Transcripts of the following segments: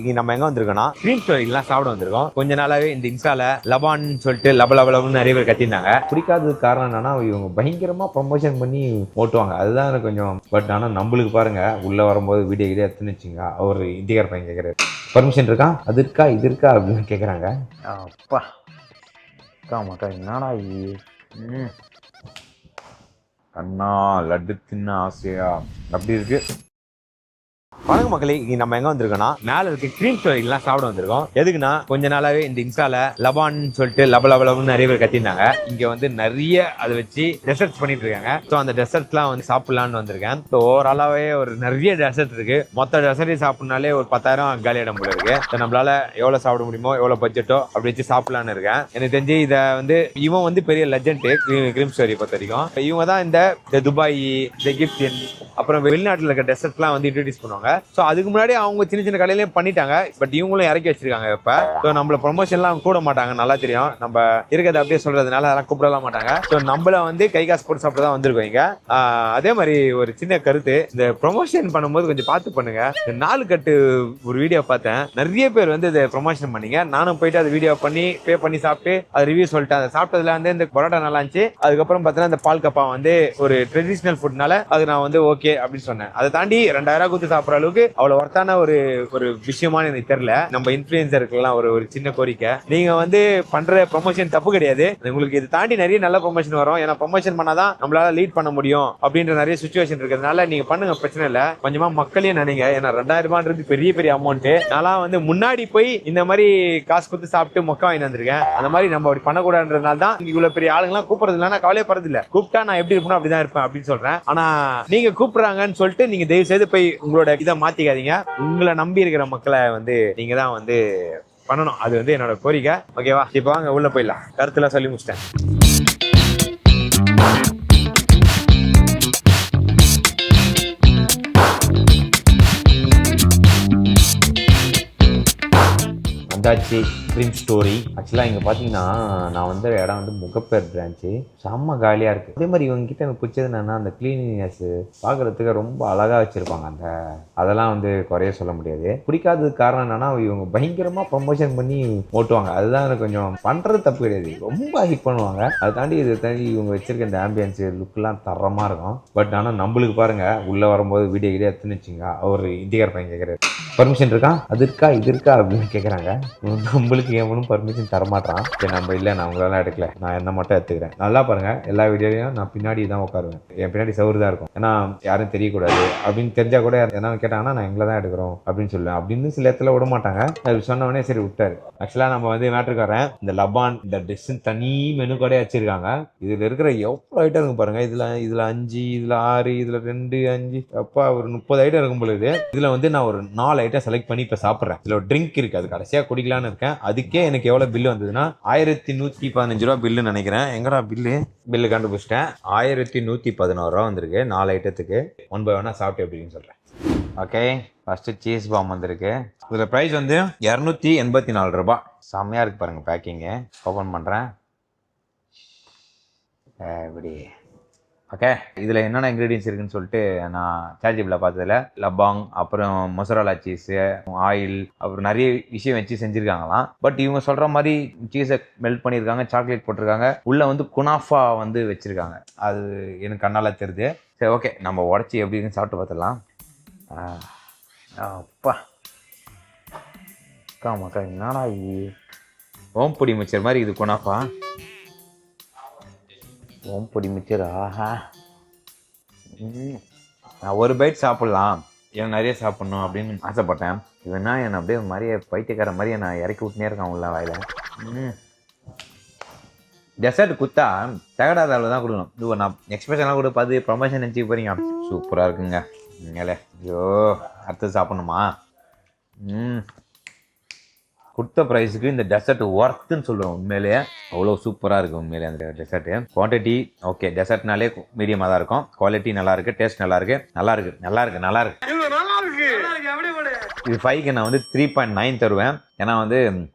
இங்க நம்ம எங்க வந்திருக்கோம்னா கிரீம் ஸ்டோரிலாம் சாப்பிட வந்திருக்கோம். கொஞ்ச நாளாவே இந்த இன்ஸ்டால லபான் சொல்லிட்டு லபலபலன்னு நிறைய பேர் கத்திருந்தாங்க. பிடிக்காததுக்கு காரணம் என்னன்னா இவங்க பயங்கரமா ப்ரொமோஷன் பண்ணி ஓட்டுவாங்க. அதுதான் எனக்கு கொஞ்சம். பட் ஆனா நம்மளுக்கு பாருங்க உள்ள வரும்போது வீடியோ கிட்டே எடுத்துன்னு வச்சுங்க. அவர் இந்தியக்கார பையன் கேட்கறாரு, பர்மிஷன் இருக்கா, அது இருக்கா, இது இருக்கா அப்படின்னு கேட்குறாங்க. அப்பா மக்கா என்னடா அண்ணா லட்டு தின்ன ஆசையா அப்படி இருக்கு. வணக்கம் மக்களே, இங்க நம்ம எங்க வந்திருக்கோம்னா மேல இருக்க கிரீம் ஸ்டோரிலாம் சாப்பிட வந்திருக்கோம். எதுக்குன்னா கொஞ்ச நாளாவே இந்த இன்ஸ்டால லபான் சொல்லிட்டு லபலபலன்னு நிறைய பேர் கத்திருந்தாங்க. இங்க வந்து நிறைய அதை வச்சு டெசர்ட்ஸ் பண்ணிட்டு இருக்காங்க. ஸோ அந்த டெசர்ட்ஸ்லாம் வந்து சாப்பிடலான்னு வந்திருக்கேன். ஸோ ஓவராலாவே ஒரு நிறைய டெசர்ட் இருக்கு. மொத்த டெசர்ட் சாப்பிடனாலே ஒரு 10,000 காலியிடம் போல இருக்கு. ஸோ நம்மளால எவ்வளவு சாப்பிட முடியுமோ எவ்வளவு பட்ஜெட்டோ அப்படி வச்சு சாப்பிடலான்னு இருக்கேன். எனக்கு தெரிஞ்சு இதை வந்து இவன் வந்து பெரிய லெஜண்ட் கிரீம் ஸ்டோரி பொறுத்த வரைக்கும். இவங்க தான் இந்த துபாய், இந்த எகிப்தியன், அப்புறம் வெளிநாட்டில் இருக்க டெசர்ட்லாம் வந்து இன்ட்ரடியூஸ் பண்ணுவாங்க. ஸோ அதுக்கு முன்னாடி அவங்க சின்ன சின்ன கடையிலையும் பண்ணிட்டாங்க. பட் இவங்களும் இறக்கி வச்சிருக்காங்க. இப்ப ஸோ நம்மள ப்ரொமோஷன்லாம் கூட மாட்டாங்க, நல்லா தெரியும். நம்ம இருக்கிறத அப்படியே சொல்றதுனால அதெல்லாம் கூப்பிடலாம் மாட்டாங்க. ஸோ நம்மள வந்து கை காசு போட்டு சாப்பிட்டு தான் வந்திருக்கோம் இங்க. அதே மாதிரி ஒரு சின்ன கருத்து, இந்த ப்ரொமோஷன் பண்ணும்போது கொஞ்சம் பார்த்து பண்ணுங்க. இந்த 4 கட்டு ஒரு வீடியோ பார்த்தேன், நிறைய பேர் வந்து இதை ப்ரொமோஷன் பண்ணீங்க. நானும் போயிட்டு அதை வீடியோ பண்ணி பே பண்ணி சாப்பிட்டு அது ரிவ்யூ சொல்லிட்டேன். அதை சாப்பிட்டதுல வந்து இந்த பரோட்டா நல்லா இருந்துச்சு. அதுக்கப்புறம் பார்த்தீங்கன்னா இந்த பால் கப்பா வந்து ஒரு ட்ரெடிஷனல் ஃபுட்னால அது நான் வந்து ஓகே அப்படின்னு சொன்னேன். அதை தாண்டி 2000 கொடுத்து சாப்பிட்ற அளவுக்கு அவ்வளவு ஒர்த்தான ஒரு விஷயமான எனக்கு தெரியல. நம்ம இன்ஃபுளுசருக்குலாம் ஒரு சின்ன கோரிக்கை, நீங்க வந்து பண்ற ப்ரொமோஷன் தப்பு கிடையாது. உங்களுக்கு இது தாண்டி நிறைய நல்ல ப்ரொமோஷன் வரும். ஏன்னா ப்ரொமோஷன் பண்ணாதான் நம்மளால லீட் பண்ண முடியும் அப்படின்ற நிறைய சிச்சுவேஷன் இருக்கிறதுனால நீங்க பண்ணுங்க, பிரச்சனை இல்ல. கொஞ்சமா மக்களையும் நினைங்க. ஏன்னா 2000 ரூபான்றது பெரிய பெரிய அமௌண்ட். நான் வந்து முன்னாடி போய் இந்த மாதிரி காசு கொடுத்து சாப்பிட்டு மொக்க வாங்கி வந்திருக்கேன். அந்த மாதிரி நம்ம அப்படி பண்ணக்கூடாதுன்றதுனால தான் இவ்வளவு பெரிய ஆளுங்கெல்லாம் கூப்பிடுறது இல்லை. நான் கவலைப்படுறது இல்லை. கூப்பிட்டா நான் எப்படி இருப்பேன் அப்படிதான் இருப்பேன் அப்படின்னு சொல்றேன். ஆனா நீங்க கூப்பிடுறாங்கன்னு சொல்லிட்டு நீங்க தயவு செய்து போய் உங்களோட இதை மாத்திக்காதீங்க. உங்களை நம்பி இருக்கிற மக்களை வந்து நீங்க தான் வந்து பண்ணணும். அது வந்து என்னோட கோரிக்கை. ஓகேவா? இப்போ வாங்க உள்ள போயிடலாம். கருத்துல சொல்லி முடிச்சிட்டேன். வந்தாச்சு கிரீம் ஸ்டோரி. ஆக்சுவலாக இங்கே பார்த்தீங்கன்னா நான் வந்து இடம் வந்து முகப்பேர் பிரான்ச்சு. செம்ம காலியாக இருக்குது. அதே மாதிரி இவங்க கிட்ட எனக்கு பிடிச்சது என்னென்னா அந்த கிளீனினஸ் பார்க்குறதுக்கு ரொம்ப அழகாக வச்சுருப்பாங்க. அதெல்லாம் வந்து குறைய சொல்ல முடியாது. பிடிக்காததுக்கு காரணம் என்னென்னா இவங்க பயங்கரமாக ப்ரொமோஷன் பண்ணி ஓட்டுவாங்க. அதுதான் எனக்கு கொஞ்சம் பண்ணுறது தப்பு கிடையாது, ரொம்ப ஹிட் பண்ணுவாங்க. அதை தாண்டி இதை தாண்டி இவங்க வச்சிருக்க இந்த ஆம்பியன்ஸு லுக்கெலாம் தரமாக இருக்கும். பட் ஆனால் நம்மளுக்கு பாருங்கள் உள்ளே வரும்போது வீடியோ கிட்டே எடுத்துன்னு வச்சுங்க. அவர் இந்தியக்கார பையன் கேட்குறாரு, பர்மிஷன் இருக்கா, அது இருக்கா, இது இருக்கா அப்படின்னு கேட்குறாங்க. நம்மளுக்கு எவனும் பர்மிஷன் தரமாட்டான். சரி நம்ம இல்லை, நான் உங்களெல்லாம் எடுக்கல, நான் என்ன மட்டும் எடுத்துக்கிறேன். நல்லா பாருங்க, எல்லா வீடியோலையும் நான் பின்னாடி தான் உட்காருவேன். என் பின்னாடி சவுறு தான் இருக்கும். ஏன்னா யாரும் தெரியக்கூடாது அப்படின்னு தெரிஞ்சா கூட என்ன கேட்டாங்கன்னா நான் எங்களை தான் எடுக்கிறோம் அப்படின்னு சொல்லுவேன். அப்படின்னு சில இடத்துல விட மாட்டாங்க. அது சொன்னவனே சரி விட்டாரு. ஆக்சுவலாக நம்ம வந்து மேட்ருக்கு வரேன். இந்த லபான் இந்த டிஷ் தனி மெனு கூட வச்சிருக்காங்க. இதுல இருக்கிற எவ்வளோ ஐட்டம் இருக்கு பாருங்க. இதுல 5, இதுல 6, இதுல 2, 5 அப்பா ஒரு 30 ஐட்டம் இருக்கும் பொழுது. இதுல வந்து நான் ஒரு 4 ஐட்டம் செலக்ட் பண்ணி இப்ப சாப்பிட்றேன். இதுல ஒரு ட்ரிங்க் இருக்கு, அது கடைசியா குடிக்கலான்னு இருக்கேன். அதுக்கே எனக்கு எவ்வளவு பில்லு வந்ததுன்னா 1115 ரூபா பில்லுன்னு நினைக்கிறேன். எங்கடா பில்லு கண்டுபிடிச்சிட்டேன். 1111 ரூபா வந்திருக்கு 4 ஐட்டத்துக்கு. ஒன் பை ஒன்னா சாப்பிட்டு எப்படின்னு சொல்றேன். ஓகே, ஃபர்ஸ்ட் சீஸ் பாம் வந்திருக்கு. இதுல பிரைஸ் வந்து 284 ரூபாய். செம்மையா இருக்கு பாருங்க பேக்கிங்கு. ஓபன் பண்றேன். இப்படி ஓகே. இதில் என்னென்ன இன்க்ரீடியன்ஸ் இருக்குன்னு சொல்லிட்டு நான் சாட்ஜிபில் பார்த்ததில் லபாங், அப்புறம் மொசரலா சீஸு, ஆயில், அப்புறம் நிறைய விஷயம் வச்சு செஞ்சுருக்காங்களாம். பட் இவங்க சொல்கிற மாதிரி சீஸை மெல்ட் பண்ணியிருக்காங்க, சாக்லேட் போட்டிருக்காங்க, உள்ளே வந்து குனாஃபா வந்து வச்சுருக்காங்க. அது எனக்கு கண்ணால் தெரியுது. சரி ஓகே, நம்ம உடச்சி எப்படி இருக்குன்னு சாப்பிட்டு பார்த்துடலாம். அப்பா மக்கா என்னடா ஓம்பொடி மிச்சர் மாதிரி இது குனாஃபா. ஓம்பொடி மிச்சர், ஆஹா. நான் ஒரு பைட் சாப்பிட்லாம், எனக்கு நிறைய சாப்பிட்ணும் அப்படின்னு ஆசைப்பட்டேன். இவனா என்னை அப்படியே மாதிரியே பைத்தியக்கார மாதிரியே நான் இறக்கி விட்டுனே இருக்கேன் உள்ள வாயில். டெசர்ட் குத்தா தகடாத அளவு தான் கொடுக்கணும். இது நான் எக்ஸ்பிரஷன்லாம் கூட பார்த்து ப்ரொமோஷன் நினச்சி போகிறீங்க. சூப்பராக இருக்குங்க. நீங்களே ஐயோ அடுத்து சாப்பிட்ணுமா? கொடுத்த ப்ரைஸுக்கு இந்த டெசர்ட் ஒர்த்துன்னு சொல்லுவேன். உண்மையிலேயே அவ்வளோ சூப்பராக இருக்குது உண்மையிலே அந்த டெசர்ட்டு. குவான்டிட்டி ஓகே, டெசர்ட்னாலே மீடியமாக தான் இருக்கும். குவாலிட்டி நல்லா இருக்குது, டேஸ்ட் நல்லா இருக்குது. இது 5க்கு நான் வந்து 3.9 தருவேன். ஏன்னா வந்து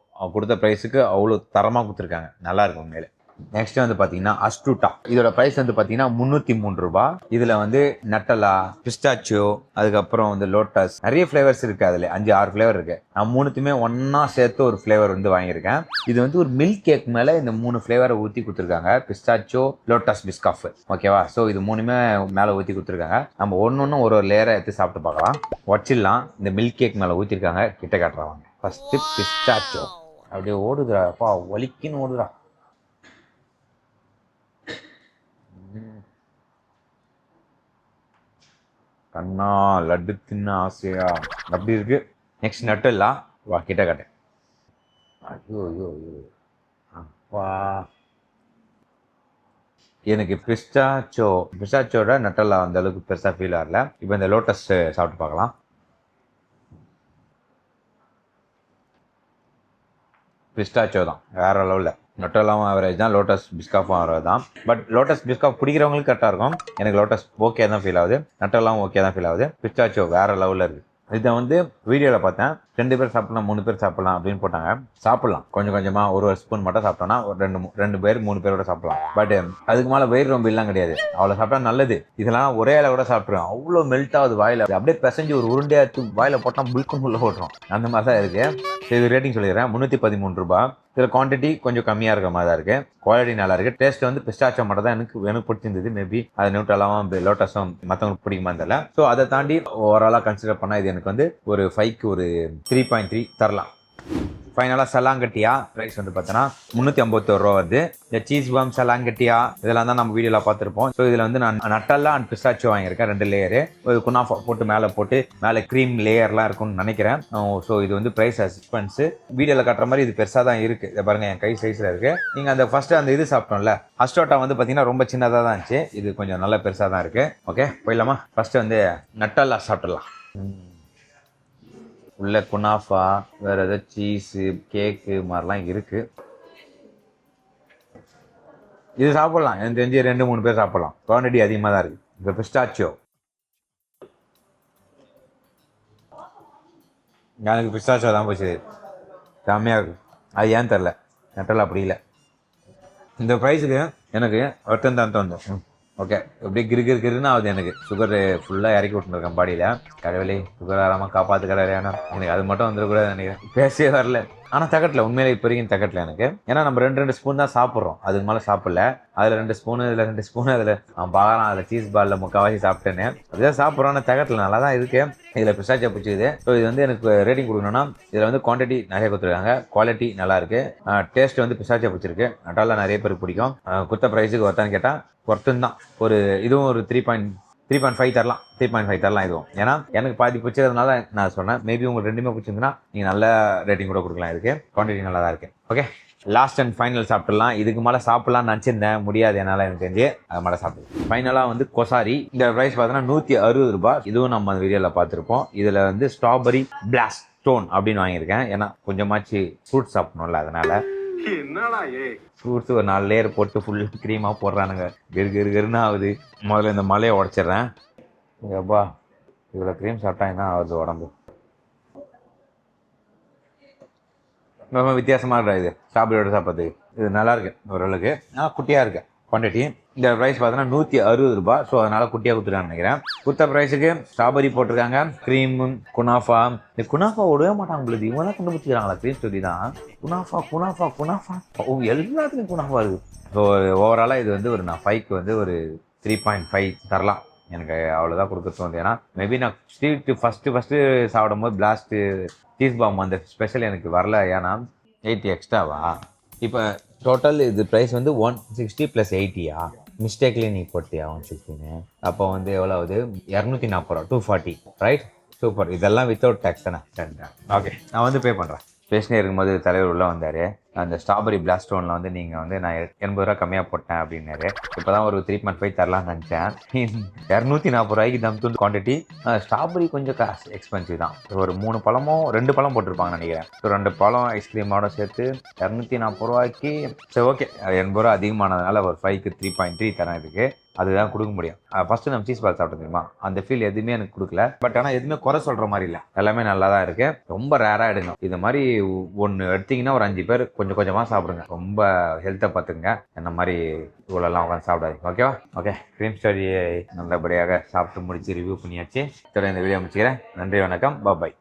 கொடுத்த ப்ரைஸுக்கு அவ்வளோ தரமாக கொடுத்துருக்காங்க. நல்லா இருக்கும் உண்மையிலே. நெக்ஸ்ட் வந்து பாத்தீங்கன்னா அஸ்டூட்டா. இதோட பிரைஸ் வந்து பாத்தீங்கன்னா 303 ரூபாய். இதுல வந்து நட்டலா, பிஸ்டாச்சியோ, அதுக்கப்புறம் வந்து லோட்டஸ், நிறைய ஃபிளேவர்ஸ் இருக்கு. அதுல 5-6 ஃபிளேவர் இருக்கு. நான் மூணுத்துமே ஒன்னா சேர்த்து ஒரு ஃபிளேவர் வந்து வாங்கியிருக்கேன். இது வந்து ஒரு மில்க் கேக் மேல இந்த 3 ஃபிளேவரை ஊத்தி கொடுத்துருக்காங்க. Pistachio, lotus, Biscoff. ஓகேவா? ஸோ இது மூணுமே மேல ஊத்தி கொடுத்துருக்காங்க. நம்ம ஒன்னொன்னு ஒரு லேயரை எடுத்து சாப்பிட்டு பார்க்கலாம். வச்சிடலாம். இந்த மில்க் கேக் மேல ஊத்திருக்காங்க. கிட்ட காட்டுறாங்க. ஃபர்ஸ்ட் பிஸ்டாச்சியோ அப்படியே ஓடுதுடா. அப்பா வலிக்குன்னு ஓடுதுடா. கண்ணா லட்டு தின்ன ஆசையா அப்படி இருக்கு. நெக்ஸ்ட் நட்டல்லா. வா கிட்ட காட்டு. ஐயோ ஐயோ ஐயோ அப்பா. எனக்கு பிஸ்டாச்சோட நட்டல்லா அந்த அளவுக்கு பெருசா ஃபீல் ஆகல. இப்போ இந்த லோட்டஸ் சாப்பிட்டு பார்க்கலாம். பிஸ்டாச்சோ தான் வேற லெவலில். நட்டெல்லாம் ஆவரேஜ் தான். லோட்டஸ் பிஸ்காஃபும் ஆவரேஜ் தான். பட் லோட்டஸ் பிஸ்காஃப் பிடிக்கிறவங்களுக்கு கரெக்டாக இருக்கும். எனக்கு லோட்டஸ் ஓகே தான் ஃபீல் ஆகுது. நட்டெல்லாம் ஓகே தான் ஃபீல் ஆகுது. பிஸ்டாச்சோ வேற லெவலில் இருக்குது. இதை வந்து வீடியோவில் பார்த்தேன். 2 பேர் சாப்பிடலாம், 3 பேர் சாப்பிடலாம் அப்படின்னு போட்டாங்க. சாப்பிடலாம் கொஞ்சம் கொஞ்சமாக ஒரு ஸ்பூன் மட்டும் சாப்பிட்டோம்னா ஒரு 2 பேர் 3 பேரோட சாப்பிடலாம். பட் அதுக்கு மேலே வயிறு ரொம்ப எல்லாம் கிடையாது. அவ்வளோ சாப்பிட்டா நல்லது. இதெல்லாம் ஒரே இலை கூட சாப்பிட்ருவோம். அவ்வளோ மெல்ட் ஆகுது வாயில. அப்படியே பிசைஞ்சு ஒரு உருண்டையாத்து வாயில போட்டால் புல்கும் உள்ள போட்டுரும். அந்த மாதிரி தான் இருக்கு. இது ரேட்டிங் சொல்லிடுறேன். 313 ரூபாய். இதில் குவான்டிட்டி கொஞ்சம் கம்மியாக இருக்கிற மாதிரி தான் இருக்குது. குவாலிட்டி நல்லா இருக்குது. டேஸ்ட் வந்து பிஸ்டாச்சோ மட்டும் தான் எனக்கு பிடிச்சிருந்தது. மேபி அது நியூட்ரலாவும் லோட்டஸும் மற்றவங்களுக்கு பிடிக்குமா தெரியல. ஸோ அதை தாண்டி ஓவராலாக கன்சிடர் பண்ணால் இது எனக்கு வந்து ஒரு 5க்கு ஒரு 3.3 தரலாம். ஃபைனலாக சலாங்கட்டியா ப்ரைஸ் வந்து பார்த்தோன்னா 351 ரூபா வருது. இந்த சீஸ் பாம் சலாங்கட்டியா இதெல்லாம் தான் நம்ம வீடியோவில் பார்த்துருப்போம். ஸோ இதில் வந்து நான் நட்டல்லா அண்ட் பிஸ்டாச்சோ வாங்கியிருக்கேன். 2 லேயரு. ஒரு குனாஃபா போட்டு மேலே க்ரீம் லேயர்லாம் இருக்கும்னு நினைக்கிறேன். ஸோ இது வந்து ப்ரைஸ் எக்ஸ்பென்ஸு. வீடியோவில் காட்டுற மாதிரி இது பெருசாக தான் இருக்குது. இதை பாருங்கள், என் கை சைஸில் இருக்குது. நீங்கள் அந்த ஃபஸ்ட்டு அந்த இது சாப்பிட்டோம்ல அஸ்டோட்டா வந்து பார்த்தீங்கன்னா ரொம்ப சின்னதாக தான் இருந்துச்சு. இது கொஞ்சம் நல்ல பெருசாக தான் இருக்குது. ஓகே போயிடலாமா? ஃபஸ்ட்டு வந்து நட்டல்லா சாப்பிட்டுடலாம். உள்ள குனாஃபா வேற ஏதாவது சீஸு கேக்கு மாதிரிலாம் இருக்கு. இது சாப்பிடலாம். எனக்கு தெரிஞ்சு 2-3 பேர் சாப்பிடலாம். குவான்டிட்டி அதிகமாக தான் இருக்கு. இப்போ பிஸ்டாச்சியோ எனக்கு பிஸ்டாச்சியோ தான் போச்சு. செம்மையாக இருக்கு. அது ஏன்னு தெரில. நட்டல் அப்படி இல்லை. இந்த ப்ரைஸுக்கு எனக்கு ஒருத்தன் தான் தோணும். ஓகே அப்படியே கிருன்னு ஆகுது. எனக்கு சுகர் ஃபுல்லாக இறக்கி விட்டுருக்கேன் பாடியில். கடவுளே சுகர் வராமல் காப்பாற்று கடவுளேனா. எனக்கு அது மட்டும் வந்துடக்கூடாது நினைக்கிறேன். பேசவே வரல. ஆனால் தக்கட்டில் உண்மையிலே இப்போ வரைக்கும் தக்கட்டில் எனக்கு. ஏன்னா நம்ம 2 ஸ்பூன் தான் சாப்பிட்றோம். அதுக்கு மேலே சாப்பிடல. அதில் 2 ஸ்பூனு இதில் 2 ஸ்பூனு அதில் பார்க்கலாம். அதில் சீஸ் பாலில் முக்கால்வாசி சாப்பிட்டேன்னு அதுதான் சாப்பிட்றோம். ஆனால் தக்கட்டில் நல்லா தான் இருக்குது. இதில் பிஸ்டாச்சியோ பிடிச்சிது. ஸோ இது வந்து எனக்கு ரேட்டிங் கொடுக்கணும்னா இதில் வந்து குவான்டிட்டி நிறைய கொடுத்துருக்காங்க. குவாலிட்டி நல்லா இருக்குது. டேஸ்ட் வந்து பிஸ்டாச்சியோ பிடிச்சிருக்கு. நட்டாலாம் நிறைய பேருக்கு பிடிக்கும். குத்த ப்ரைஸுக்கு ஒருத்தான்னு கேட்டால் ஒருத்தன் தான். ஒரு இதுவும் ஒரு 3.5 தரலாம். 3.5 தரலாம் இதுவும். ஏன்னா எனக்கு பாதி பிடிச்சதுனால நான் சொன்னேன். மேபி உங்களுக்கு 2மே பிடிச்சிருந்துன்னா நீங்கள் நல்ல ரேட்டிங் கூட கொடுக்கலாம். இதுக்கு குவான்டிட்டி நல்லா தான் இருக்குது. ஓகே லாஸ்ட் அண்ட் ஃபைனல் சாப்பிட்டுலாம். இதுக்கு மேலே சாப்பிட்லாம்னு நினச்சிருந்தேன். முடியாது என்னால். எனக்கு தெரிஞ்சு அது மேலே சாப்பிட்டு ஃபைனலாக வந்து கொசாரி. இந்த ப்ரைஸ் பார்த்தோன்னா 160 ரூபாய். இதுவும் நம்ம அந்த வீடியோவில் பார்த்துருப்போம். இதில் வந்து ஸ்ட்ராபெரி பிளாஸ்ட் ஸ்டோன் அப்படின்னு வாங்கியிருக்கேன். ஏன்னா கொஞ்சமாச்சு ஃப்ரூட் சாப்பிடணும்ல, அதனால ஃப்ரூட்ஸ் ஒரு 4 லேயர் போட்டு ஃபுல் க்ரீமாக போடுறானுங்க. கருன்னு ஆகுது. முதல்ல இந்த மலையை உடச்சிட்றேன். எப்பா இவ்வளோ க்ரீம் சாப்பிட்டா என்ன ஆகுது உடம்பு? ரொம்ப வித்தியாசமாக இருக்கா இது ஸ்ட்ராபெரியோட சாப்பிட்றதுக்கு. இது நல்லா இருக்கு ஓரளவுக்கு. ஆனால் குட்டியாக இருக்கு குவான்டிட்டி. இந்த ப்ரைஸ் பார்த்தோன்னா 160 ரூபாய். ஸோ அதனால குட்டியாக கொடுத்துருக்கான்னு நினைக்கிறேன். கொடுத்த ப்ரைஸுக்கு ஸ்ட்ராபெரி போட்டிருக்காங்க, க்ரீமு, குனாஃபா. இந்த குனாஃபா விடவே மாட்டாங்க உங்களுக்கு. இவங்க தான் கண்டுபிடிச்சிக்கிறாங்களா க்ரீம் ஸ்டோரி தான். குனாஃபா எல்லாத்துக்கும் குனாஃபா இருக்குது. ஸோ ஓவராலாக இது வந்து நான் 5க்கு வந்து ஒரு 3.5 தரலாம். எனக்கு அவ்வளோதான் கொடுக்க தோணுது. ஏன்னா மேபி நான் ஸ்வீட்டு ஃபஸ்ட்டு சாப்பிடும் போது பிளாஸ்ட்டு சீஸ் பாம் அந்த ஸ்பெஷல் எனக்கு வரல. ஏன்னா 80 எக்ஸ்ட்ராவா? இப்போ டோட்டல் இது ப்ரைஸ் வந்து 160 + 80யா? மிஸ்டேக்லேயே நீ போட்டியா 160ன்னு? அப்போ வந்து எவ்வளோ ஆகுது? 240 ரூபா. 240 ரைட். சூப்பர். இதெல்லாம் வித்தவுட் டேக்ஸ் தானே? ஓகே நான் வந்து பே பண்ணுறேன். பேசினே இருக்கும்போது தலைவர் உள்ளே வந்தார். அந்த ஸ்ட்ராபெரி பிளாஸ்ட் ஸ்டோனில் வந்து நீங்கள் வந்து நான் 80 ரூபா கம்மியாக போட்டேன் அப்படின்னாரு. இப்போ தான் ஒரு 3.5 தரலாம்னு நினச்சேன். 240 ரூபாய்க்கு தம் தூண்டு குவான்டிட்டி. ஸ்ட்ராபெரி கொஞ்சம் காசு எக்ஸ்பென்சிவ் தான். ஒரு 2 பழம் போட்டிருப்பாங்கன்னு நினைக்கிறேன். ஸோ 2 பழம் ஐஸ்கிரீமோட சேர்த்து 240 ரூபாய்க்கு. சரி ஓகே 80 ரூபா அதிகமானதுனால ஒரு 5க்கு 3.3 தரேன். இதுக்கு அதுதான் கொடுக்க முடியும். ஃபஸ்ட்டு நம்ம சீஸ் பால் சாப்பிட்டு தெரியுமா, அந்த ஃபீல் எதுவுமே எனக்கு கொடுக்கல. பட் ஆனால் எதுவுமே குறை சொல்கிற மாதிரி இல்லை. எல்லாமே நல்லா தான் இருக்குது. ரொம்ப ரேராக எடுக்கணும். இது மாதிரி ஒன்று எடுத்திங்கன்னா ஒரு 5 பேர் கொஞ்சம் கொஞ்சம் கொஞ்சமாக சாப்பிடுங்க. ரொம்ப ஹெல்த்தை பார்த்துங்க. என்ன மாதிரி இவ்வளோலாம் உட்காந்து சாப்பிடாது. ஓகேவா? ஓகே, க்ரீம் ஸ்டோரியை நல்லபடியாக சாப்பிட்டு முடிச்சு ரிவ்யூ பண்ணியாச்சு. இதோட இந்த வீடியோ முடிச்சுக்கிறேன். நன்றி, வணக்கம், பாய்.